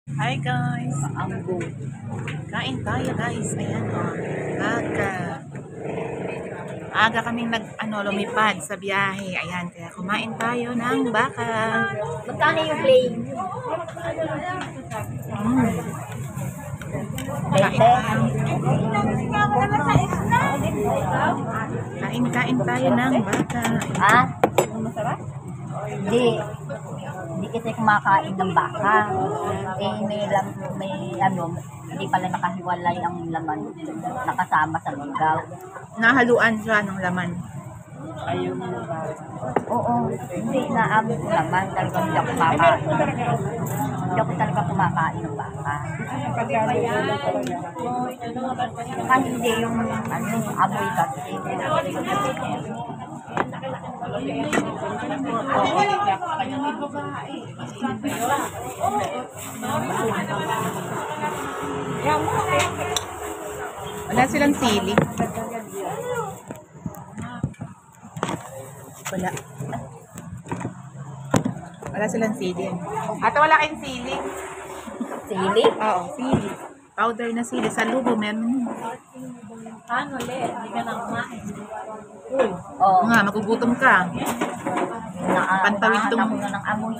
Hi guys! Kain tayo guys. Ayan o. Aga. Aga kaming lumipad sa biyahe. Ayan. Kaya kumain tayo ng baka. Magkano yung plane? Kain tayo. Kain tayo ng baka. Ha? Hindi. Hindi kasi kumakain ng baka. Hindi pala nakahiwalay ang laman. Nakasama sa lugaw. Nahaluan siya ng laman. Oo. Hindi naamin ko naman. Talagang hindi ako kumakain. Hindi ako talaga kumakain ng baka. Kasi hindi yung amoy kasi. Wala silang sili. Wala. Wala silang sili. Ate, wala kayong sili? Sili? Oo, sili. Powder na sili. Sa lubo, meron. Ano, hindi ka lang kumain. Oo nga, magugutom ka. Pantawid tong... Ako na ng amoy.